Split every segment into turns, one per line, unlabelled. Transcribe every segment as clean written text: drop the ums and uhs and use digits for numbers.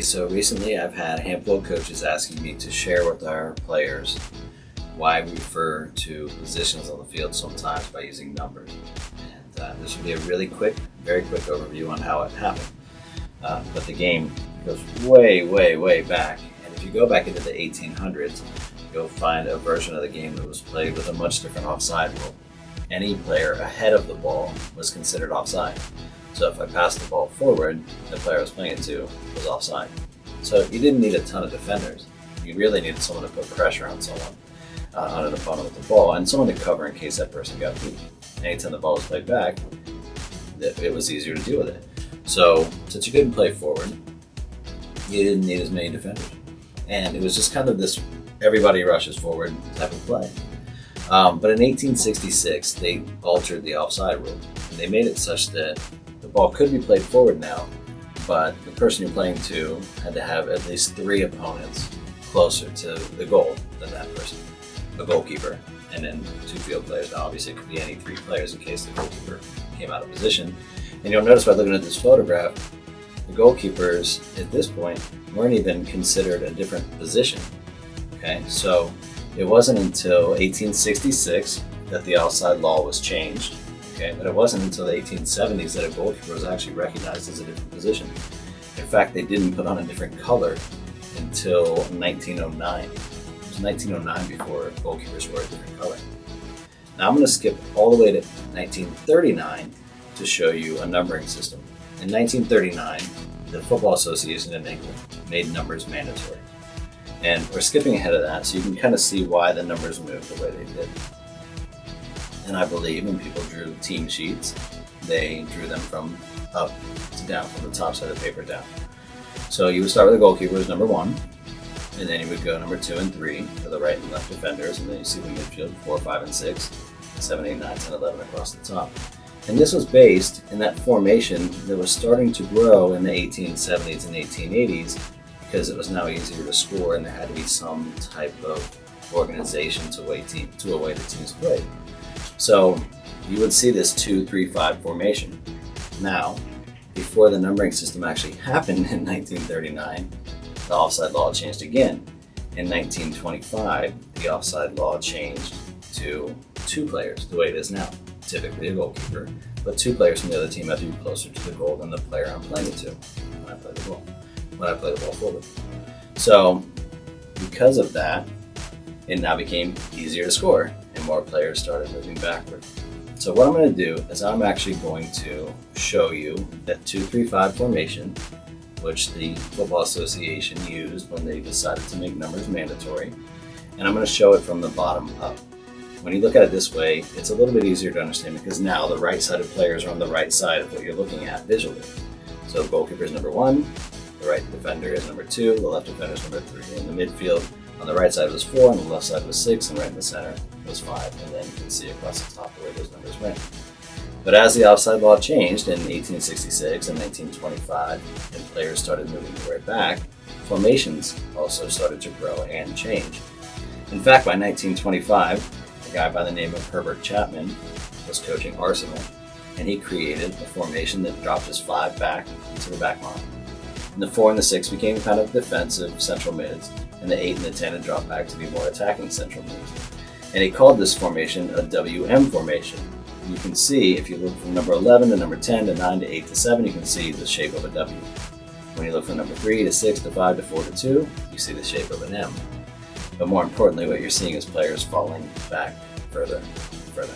so recently I've had a handful of coaches asking me to share with our players why we refer to positions on the field sometimes by using numbers. And this will be a very quick overview on how it happened. But the game goes way back. And if you go back into the 1800s, you'll find a version of the game that was played with a much different offside rule. Any player ahead of the ball was considered offside. So if I passed the ball forward, the player I was playing it to was offside. So you didn't need a ton of defenders. You really needed someone to put pressure on someone, on an opponent with the ball, and someone to cover in case that person got beat. Anytime the ball was played back, it was easier to deal with it. So since you couldn't play forward, you didn't need as many defenders. And it was just kind of this everybody rushes forward type of play. But in 1866, they altered the offside rule. And they made it such that the ball could be played forward now, but the person you're playing to had to have at least 3 opponents closer to the goal than that person. A goalkeeper, and then 2 field players. Now obviously it could be any 3 players in case the goalkeeper came out of position. And you'll notice by looking at this photograph, the goalkeepers at this point weren't even considered a different position. Okay, so it wasn't until 1866 that the offside law was changed. Okay, but it wasn't until the 1870s that a goalkeeper was actually recognized as a different position. In fact, they didn't put on a different color until 1909. It was 1909 before goalkeepers were a different color. Now I'm going to skip all the way to 1939 to show you a numbering system. In 1939, the Football Association in England made numbers mandatory. And we're skipping ahead of that so you can kind of see why the numbers moved the way they did. And I believe when people drew team sheets, they drew them from up to down, from the top side of the paper down. So you would start with the goalkeeper as number 1, and then you would go number 2 and 3 for the right and left defenders, and then you see the midfield 4, 5, and 6, 7, 8, 9, 10, 11 across the top. And this was based in that formation that was starting to grow in the 1870s and 1880s because it was now easier to score and there had to be some type of organization to a way the teams played. So you would see this 2-3-5 formation. Now, before the numbering system actually happened in 1939, the offside law changed again. In 1925, the offside law changed to 2 players, the way it is now. Typically a goalkeeper, but 2 players from the other team have to be closer to the goal than the player I'm playing it to when I play the ball forward. So because of that, it now became easier to score and more players started moving backward. So what I'm going to do is I'm actually going to show you that 2-3-5 formation, which the Football Association used when they decided to make numbers mandatory, and I'm going to show it from the bottom up. When you look at it this way, it's a little bit easier to understand because now the right-sided players are on the right side of what you're looking at visually. So goalkeeper is number 1, the right defender is number 2, the left defender is number 3. In the midfield, on the right side was 4, on the left side was 6, and right in the center was 5. And then you can see across the top where those numbers went. But as the offside law changed in 1866 and 1925, and players started moving their way back, formations also started to grow and change. In fact, by 1925, a guy by the name of Herbert Chapman was coaching Arsenal, and he created a formation that dropped his 5 back into the back line. And the 4 and the 6 became kind of defensive central mids, and the 8 and the 10 had dropped back to be more attacking central mids. And he called this formation a WM formation. You can see, if you look from number 11 to number 10 to 9 to 8 to 7, you can see the shape of a W. When you look from number 3 to 6 to 5 to 4 to 2, you see the shape of an M. But more importantly, what you're seeing is players falling back further and further.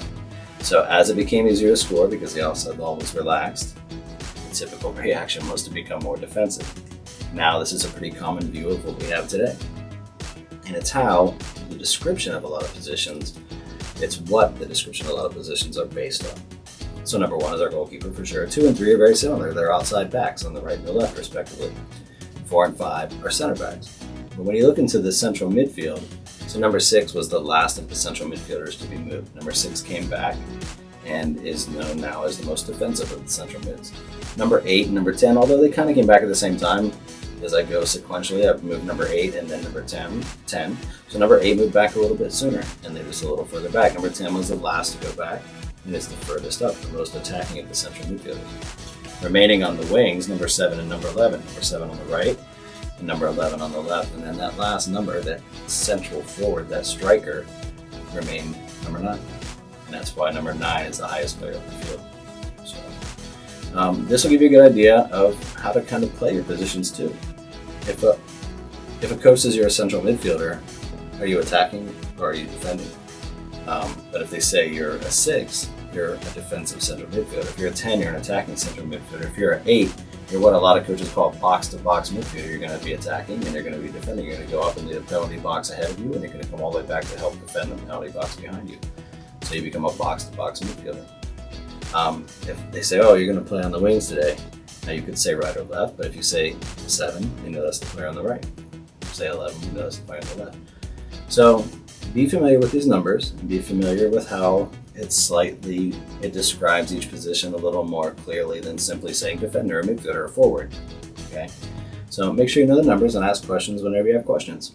So as it became easier to score because the offside law was relaxed, the typical reaction was to become more defensive. Now this is a pretty common view of what we have today. And it's how the description of a lot of positions, it's what the description of a lot of positions are based on. So number 1 is our goalkeeper for sure. 2 and 3 are very similar. They're outside backs on the right and the left respectively. 4 and 5 are center backs. But when you look into the central midfield, so number 6 was the last of the central midfielders to be moved. Number 6 came back and is known now as the most defensive of the central mids. Number 8 and number 10, although they kind of came back at the same time, as I go sequentially, I've moved number 8 and then number 10. So number 8 moved back a little bit sooner, and they was a little further back. Number 10 was the last to go back, and it's the furthest up, the most attacking of the central midfielders. Remaining on the wings, number 7 and number 11. Number 7 on the right and number 11 on the left. And then that last number, that central forward, that striker, remain number 9. And that's why number 9 is the highest player on the field. So this will give you a good idea of how to kind of play your positions too. If a coach says you're a central midfielder, are you attacking or are you defending? But if they say you're a 6, you're a defensive central midfielder. If you're a 10, you're an attacking central midfielder. If you're an 8, you're what a lot of coaches call box-to-box midfielder. You're going to be attacking and you're going to be defending. You're going to go up into the penalty box ahead of you and you're going to come all the way back to help defend the penalty box behind you. So you become a box-to-box midfielder. If they say, oh, you're going to play on the wings today, now you could say right or left, but if you say 7, you know that's the player on the right. Say 11, you know that's the player on the left. So be familiar with these numbers and be familiar with how it describes each position a little more clearly than simply saying defender, or midfielder, or forward. Okay? So make sure you know the numbers and ask questions whenever you have questions.